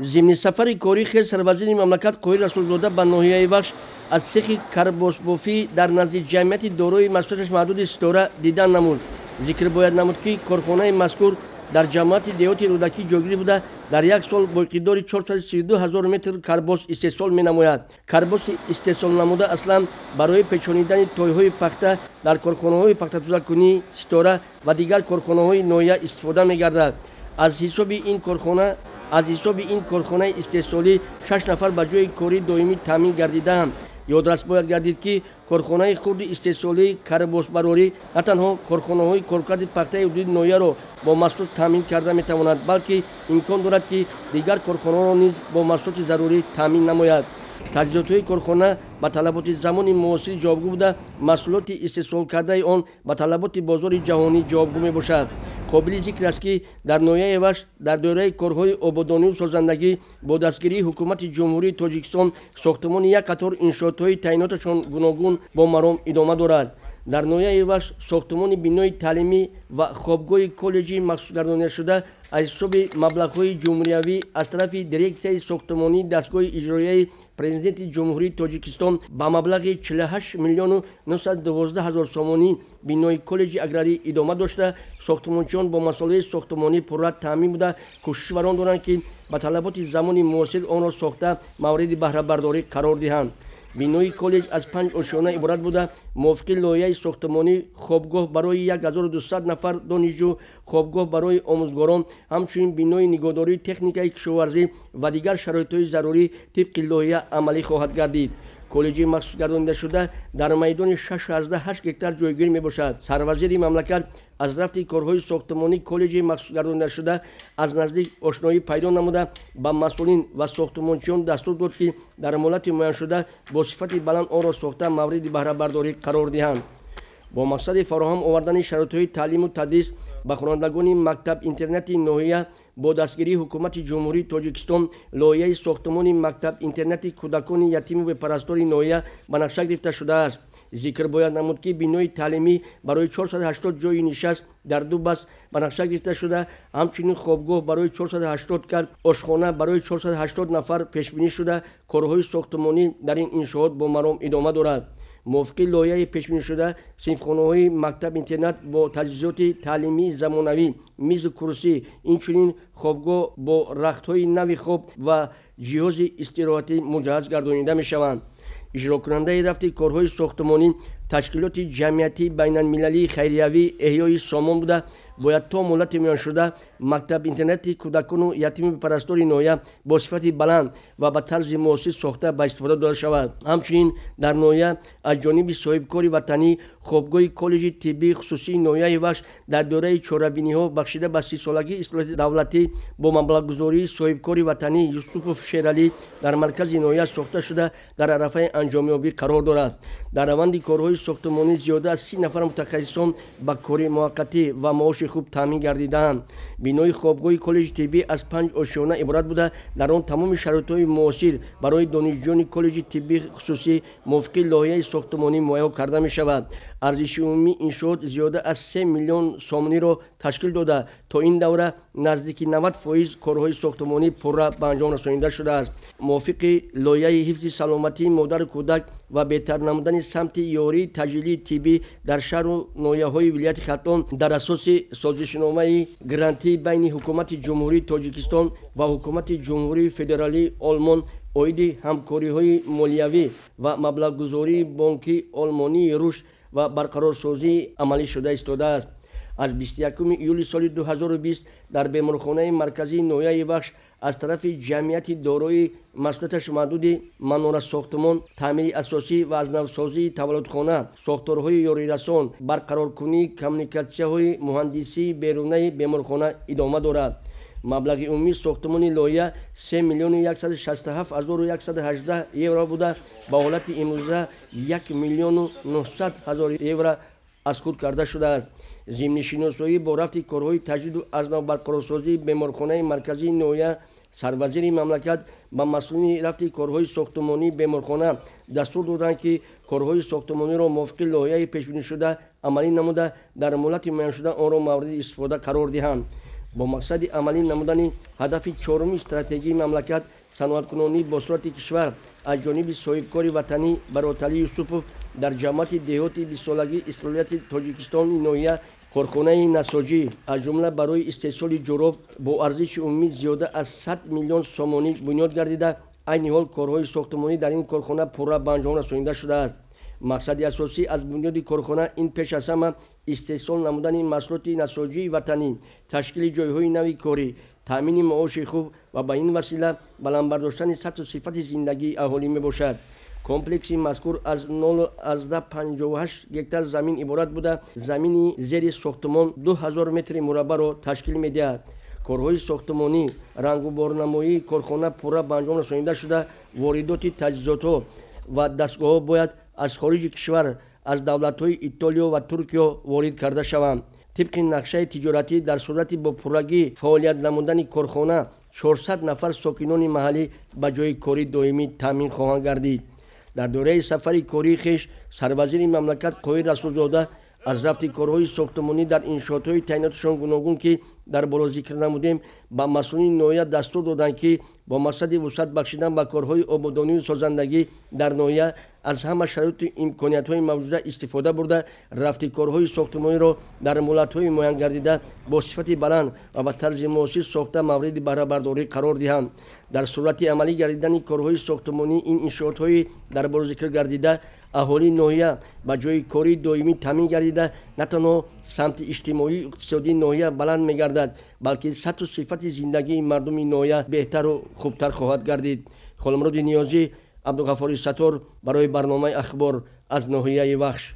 ضمن سفر کاری خود سروزیر مملکت قوی رسولزاده به ناحیه بخش از سیخ کرباسبافی در نزد جمعیت دارای محصولاتش محدود استوره دیدن نمود. ذکر باید نمود که کارخانه مذکور در جماعت دیهات رودکی جاگیری بوده در یک سال با مقدار 432,000 متر کرباس استحصال می نماید. کرباس استحصال نموده اصلا برای پیچانیدن تایهای پخته در کارخانه های پخته تولید ستاره و دیگر کارخانه های ناحیه استفاده می گردد. از حساب این کارخانه استحصالی 6 نفر به جای کاری دائمی تامین گردیدند. یادرس باید گردید که کارخانه خرد استحصالی کرباس براری نه تنها کارخانه های کارکرد پخته حدود ناحیه را با محصولات تامین کرده می تواند، بلکه امکان دارد که دیگر کارخانه را نیز با محصولات ضروری تامین نماید. تجهیزات های کارخانه با طلبات زمان معاصر جوابگو بوده، محصولات استحصال کرده آن با طلبات بازار جهانی جوابگو می باشد. قابل ذکر است که در ناحیه وش در دوره کارهای آبادانی و سازندگی با دستگیری حکومت جمهوری تاجیکستان ساختمان یک قطار انشاءات‌های تعییناتشان گوناگون با مرام ادامه دارد. در ناحیه وش ساختمان بینای تعلیمی و خوابگاه کالجی مخصوص گردانیده شده از حساب مبلغ‌های جمهوریوی از طرف دیرکسیون ساختمانی دستگاه اجرایی پرزیدنت جمهوری تاجیکستان با مبلغ 48 میلیون و 912 هزار سومانی بینای کالج اگراری ادامه داشته. ساختمانچیان با مسائل ساختمانی پررد تامین بوده، کوشش بران دارند که با طلبات زمان معاصر آن را ساخته مورد بهره برداری قرار دهند. بینای کالج از 5 آشیانه عبارت بوده. موافق لایحه ساختمانی خوابگاه برای 1200 نفر دانشجو، خوابگاه برای آموزگاران، همچنین بینای نگهداری تکنیک کشاورزی و دیگر شرایط‌های ضروری طبق لایحه عملی خواهد گردید. کالج مخصوص گردانیده شده در میدان 618 هکتار جایگیر می باشد. سروزیر مملکت از رفت کارهای ساختمانی کالج مخصوص گردانیده شده از نزدیک آشنایی پیدا نموده با مسئولین و ساختمانچیان دستور داد که در مهلت معین شده با صفت بلند آن را ساخته مورد بهره برداری قرار دهند. با مقصد فراهم آوردن شرایط‌های تعلیم و تدریس به خوانندگان مکتب اینترنت ناحیه با دستگیری حکومت جمهوری تاجیکستان لایحه ساختمان مکتب اینترنت کودکان یتیم و پرستار ناحیه به نقشه گرفته شده است. ذکر باید نمود که بینای تعلیمی برای 480 جای نشست در 2 بس به نقشه گرفته شده، همچنین خوابگاه برای 480 کرد، آشخانه برای 480 نفر پیش بینی شده. کارهای ساختمانی در این انشاءات با مرام ادامه دارد. موافق لایحه پیش بینی شده صنفخانه‌های مکتب اینترنت با تجهیزات تعلیمی زمانوی، میز کرسی، اینچنین خوابگاه با رخت‌های نو خواب و جهاز استراحتی مجهز گردانیده می‌شوند. اجرا کننده رفت کارهای ساختمانی تشکیلات جمعیتی بین المللی خیریوی احیای سامان بوده. باید تا مهلت میان شده مکتب اینترنت کودکان و یتیم پرستار ناحیه با صفت بلند و به طرز معاصر ساخته به استفاده داده شود. همچنین در ناحیه از جانب صاحبکار وطنی خوابگاه کالج طبی خصوصی ناحیه وش در دوره چهاربینی ها بخشیده به 30 سالگی اصلاحات دولتی با مبلغ گذاری صاحبکار وطنی یوسف شیرعلی در مرکز ناحیه ساخته شده در عرصه انجامیابی قرار دارد. در روند کارهای ساختمانی زیاده از 30 نفر متخصصان با کار موقتی و معاش خوب تامین گردیدند. بینای خوابگاه کالج طبی از 5 آشیانه عبارت بوده. در آن تمام شرایط‌های معاصر برای دانشجویان کالج طبی خصوصی موافق لایحه ساختمانی مهیا کرده می شود. ارزش عمومی انشاءات زیاده از 3 میلیون سومانی را تشکیل داده. تا این دوره نزدیک 90% کارهای ساختمانی پررا به انجام رسانیده شده است. موافق لایحه حفظ سلامتی مادر کودک و بهتر نمودن سمت یاری تجلیل طبی در شهر و ناحیه‌های ولایت خرطوم در اساس سازشنامه گرانتی بین حکومت جمهوری تاجیکستان و حکومت جمهوری فدرالی آلمان عاید همکاری‌های مالیوی و مبلغ‌گذاری بانکی آلمانی رشد و برقرارسازی عملی شده ایستاده است. از 21 ایول سال 2020 در بیمارخانه مرکزی ناحیه بخش از طرف جمعیت دارای مسئولیتش محدود مناره ساختمان، تعمیر اساسی و از نوسازی تولدخانه، ساختارهای یاری رسان، برقرارکنی کمیونیکاسیون‌های مهندسی بیرونی بیمارخانه ادامه دارد. مبلغ عمومی ساختمان لایحه 3 میلیون 167,118 یورو بوده. با حالت امروزه 1 میلیون 900 هزار یورو از خود کرده شده است. ضمن شناسایی با رفت کارهای تجدید و از نو برقرارسازی بیمارخانه مرکزی ناحیه سروزیر مملکت با مسئولین رفت کارهای ساختمانی بیمارخانه دستور دادند که کارهای ساختمانی را موافق لایحه پیش بینی شده عملی نموده در مهلت معین شده آن را مورد استفاده قرار دهند. бо мақсади амалӣ намудани ҳадафи чорумии стратегии мамлакат саноаткунонӣ бо сурати кишвар аз ҷониби соҳибкори ватанӣ Бароталӣ Юсупов дар ҷамъияти деҳоти бисолагии исроилияти Тоҷикистони ноҳия корхонаи насоҷӣ аз ҷумла барои истеҳсоли ҷӯроб бо арзиши умумӣ зиёда аз 100 миллион сомонӣ бунёд гардида, айни ҳол корҳои сохтмонӣ дар ин корхона пурра ба анҷом расонида шудааст. мақсади асосӣ аз бунёди корхона ин пеш аз ҳама истеҳсол намудани маҳсулоти насоҷии ватанӣ, ташкили ҷойҳои нави корӣ, таъмини маоши хуб ва ба ин васила баландбардоштани сатҳу сифати зиндагии аҳолӣ мебошад. комплекси мазкур аз 0,58 гектар замин иборат буда, замини зери сохтмон 2000 метри мураббаъро ташкил медиҳад. корҳои сохтмонӣ, рангуборнамоии корхона пурра ба анҷом расонида шуда, воридоти таҷҳизотҳо ва дастгоҳҳо бояд аз хориҷи кишвар аз давлатҳои Итолиё ва Туркиё ворид карда шаванд. тибқи нақшаи тиҷоратӣ дар сурати бо пуррагӣ фаъолият намудани корхона 400 нафар сокинони маҳаллӣ ба ҷои кори доимӣ таъмин хоҳанд гардид. дар дораи сафари кории хеш сарвазири мамлакат Қоҳир Расулзода аз рафти корҳои сохтмонӣ дар иншоотҳои таъйинотшон гуногун ки дар боло зикр намудем ба масъулини ноҳия дастур доданд ки бо мақсади вусъат бахшидан ба корҳои ободонию созандагӣ дар ноҳия аз ҳама шароиту имкониятҳои мавҷуда истифода бурда, рафти корҳои сохтмониро дар муҳлатҳои муайян гардида бо сифати баланд ва ба тарзи муосир сохта мавриди баҳрабардорӣ қарор диҳанд. дар сурати амалӣ гардидани корҳои сохтмонӣ ин иншоотҳои дар боло зикр гардида аҳолии ноҳия ба ҷои кори доимӣ таъмин гардида на танҳо самти иҷтимоию иқтисодии ноҳия баланд мегардад, балки сатҳу сифати зиндагии мардуми ноҳия беҳтару хубтар хоҳад гардид. Холимуроди Ниёзӣ, Абдуғаффори Саттор барои барномаи ахбор аз ноҳияи Вахш.